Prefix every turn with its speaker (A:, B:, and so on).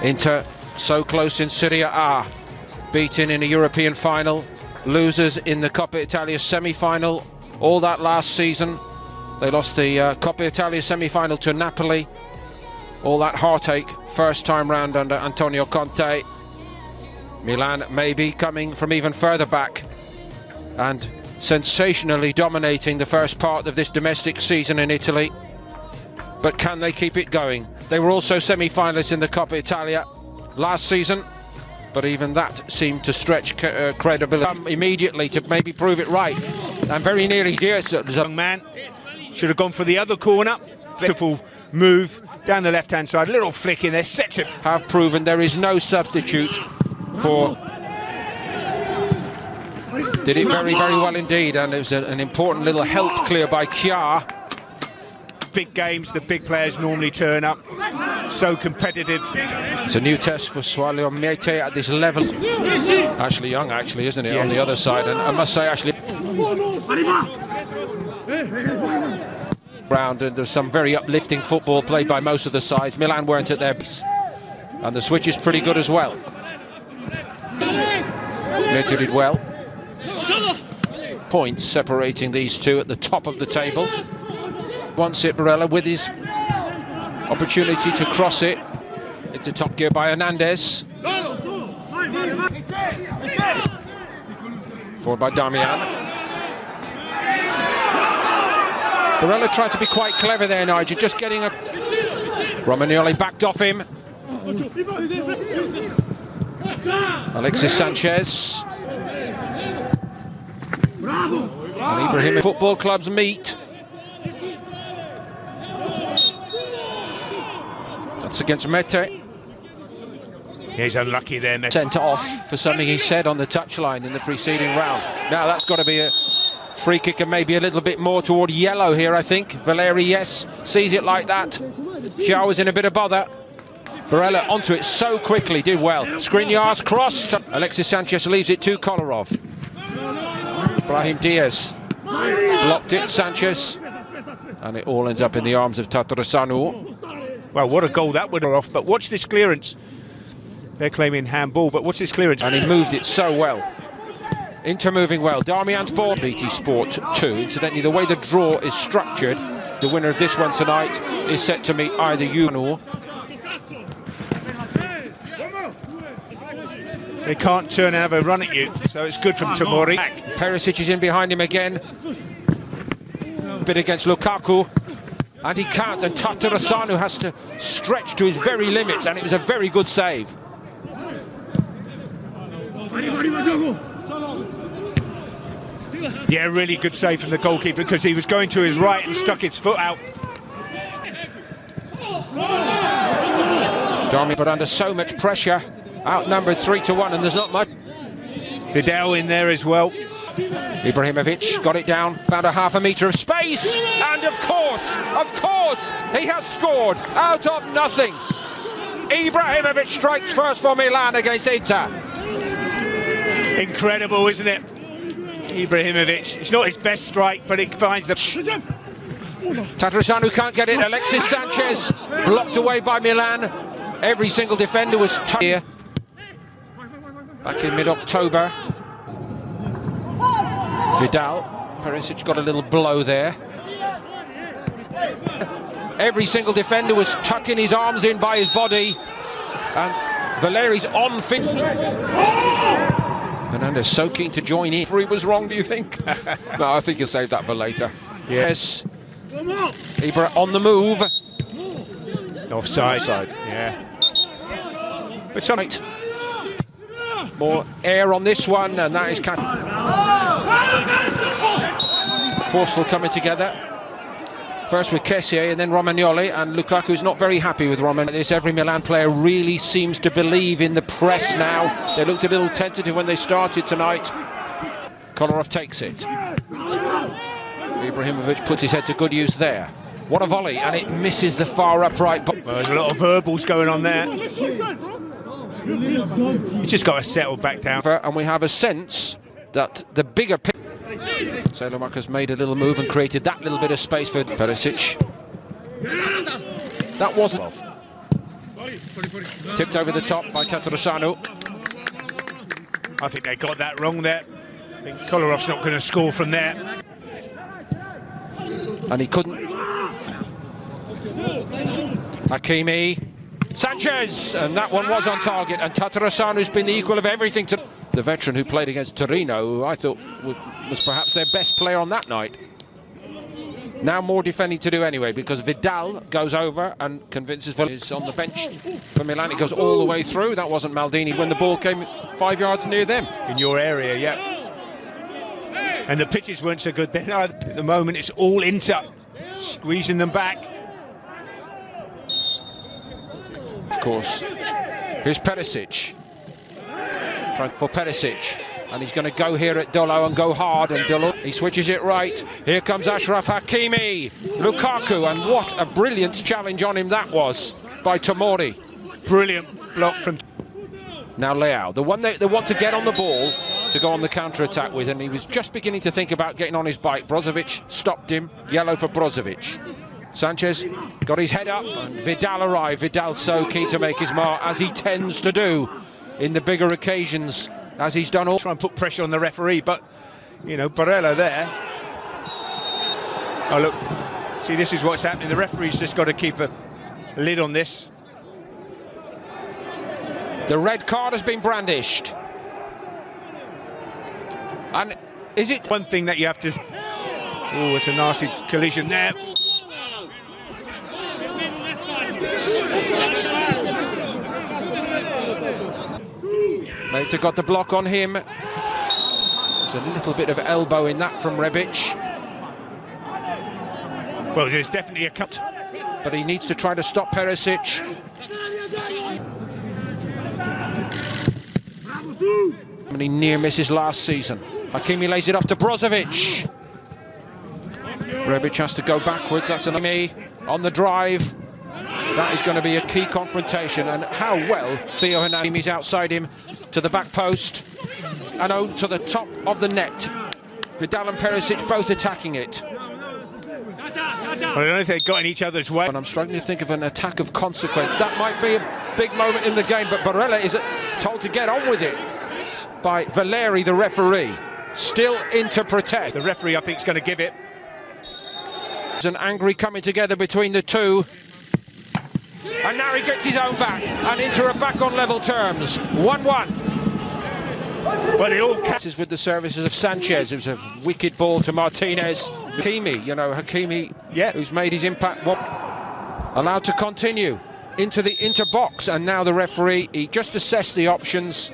A: Inter so close in Serie A, beaten in a European final, losers in the Coppa Italia semi-final. All that last season, they lost the Coppa Italia semi-final to Napoli. All that heartache, first time round under Antonio Conte. Milan maybe coming from even further back and sensationally dominating the first part of this domestic season in Italy. But can they keep it going? They were also semi-finalists in the Coppa Italia last season, but even that seemed to stretch credibility immediately to maybe prove it right. And very nearly did.
B: Young man should have gone for the other corner. Beautiful move down the left-hand side, little flick in there, sets it.
A: Have proven there is no substitute for. Did it very, very well indeed, and it was an important little help clear by Kjaer.
B: Big games, the big players normally turn up. So competitive.
A: It's a new test for Swallow Miete at this level. Ashley Young, actually, isn't it, on the other side? And I must say, Ashley. Round, and there's some very uplifting football played by most of the sides. Milan weren't at their best, and the switch is pretty good as well. Miete did well. Points separating these two at the top of the table. Wants it, Barella, with his opportunity to cross it into top gear by Hernandez. Forward by Damian. Barella tried to be quite clever there, Nigel, just getting a... Romagnoli backed off him. Alexis Sanchez. And Ibrahim. Football clubs meet. That's against Mete.
B: He's unlucky there, Mete.
A: Sent off for something he said on the touchline in the preceding round. Now that's got to be a free kick and maybe a little bit more toward yellow here, I think. Valeri, yes, sees it like that. Kjaer was in a bit of bother. Barella onto it so quickly, did well. Skriniar's crossed. Alexis Sanchez leaves it to Kolarov. Brahim Diaz blocked it, Sanchez. And it all ends up in the arms of Tatarusanu.
B: Well, what a goal that would have off, but watch this clearance. They're claiming handball, but watch this clearance.
A: And he moved it so well. Inter moving well. Darmian's ball. BT Sport 2. Incidentally, the way the draw is structured, the winner of this one tonight is set to meet either or.
B: They can't turn and have a run at you, so it's good from Tomori.
A: Perisic is in behind him again. Bit against Lukaku. And he can't, and Tatarusanu has to stretch to his very limits, and it was a very good save.
B: Yeah, really good save from the goalkeeper, because he was going to his right and stuck his foot out.
A: Darmian, but under so much pressure, outnumbered 3-1, and there's not much.
B: Vidal in there as well.
A: Ibrahimovic got it down, found a half a metre of space, and of course, he has scored out of nothing. Ibrahimovic strikes first for Milan against Inter.
B: Incredible, isn't it? Ibrahimovic, it's not his best strike, but he finds the...
A: Tatarusanu can't get it. Alexis Sanchez blocked away by Milan. Every single defender was here back in mid-October. Vidal, Perisic got a little blow there. Every single defender was tucking his arms in by his body, and Valeri's on fit. Hernandez so keen to join in. He was wrong, do you think? No, I think he'll save that for later. Yes. Ibra on the move.
B: Offside. Yeah.
A: But tonight, more air on this one, and that is kind of forceful coming together. First with Kessié and then Romagnoli, and Lukaku's not very happy with Romagnoli. Every Milan player really seems to believe in the press now. They looked a little tentative when they started tonight. Kolarov takes it. Ibrahimovic puts his head to good use there. What a volley, and it misses the far upright.
B: Well, there's a lot of verbals going on there. He's just got to settle back down.
A: And we have a sense that the bigger picture... Salomakos made a little move and created that little bit of space for Perisic. That wasn't... Tipped over the top by Tatarusanu.
B: I think they got that wrong there. I think Kolarov's not going to score from there.
A: And he couldn't. Hakimi. Sanchez! And that one was on target. And Tatarasanu's been the equal of everything to the veteran who played against Torino, who I thought was perhaps their best player on that night. Now more defending to do anyway, because Vidal goes over and convinces is on the bench for Milan. It goes all the way through. That wasn't Maldini when the ball came 5 yards near them.
B: In your area, yeah. And the pitches weren't so good then. At the moment, it's all Inter squeezing them back.
A: Of course. Here's Perisic. Trying for Perisic. And he's going to go here at Dolo and go hard, and Dolo, he switches it right. Here comes Ashraf Hakimi. Lukaku, and what a brilliant challenge on him that was by Tomori.
B: Brilliant block from...
A: Now Leao, the one they want to get on the ball to go on the counter-attack with, and he was just beginning to think about getting on his bike. Brozovic stopped him. Yellow for Brozovic. Sanchez got his head up, and Vidal arrived. Vidal so keen to make his mark, as he tends to do in the bigger occasions, as he's done all.
B: Try and put pressure on the referee, but, you know, Barella there. Oh, look, see, this is what's happening. The referee's just got to keep a lid on this.
A: The red card has been brandished. And is it...
B: One thing that you have to... Oh, it's a nasty collision there.
A: Mata got the block on him. There's a little bit of elbow in that from Rebic.
B: Well, there's definitely a cut.
A: But he needs to try to stop Perisic. And he near misses last season. Hakimi lays it up to Brozovic. Rebic has to go backwards. That's an enemy on the drive. That is going to be a key confrontation, and how well Theo Hernandez outside him to the back post and to the top of the net. Vidal and Perisic both attacking it.
B: I don't know if they've got in each other's way.
A: And I'm struggling to think of an attack of consequence. That might be a big moment in the game, but Barella is told to get on with it by Valeri, the referee. Still in to protect.
B: The referee, I think, is going to give it.
A: There's an angry coming together between the two. And now he gets his own back, and Inter are back on level terms. 1-1.
B: But it all
A: catches with the services of Sanchez. It was a wicked ball to Martinez. Hakimi, you know, Hakimi,
B: yeah,
A: who's made his impact. Allowed to continue into the Inter box, and now the referee, he just assessed the options.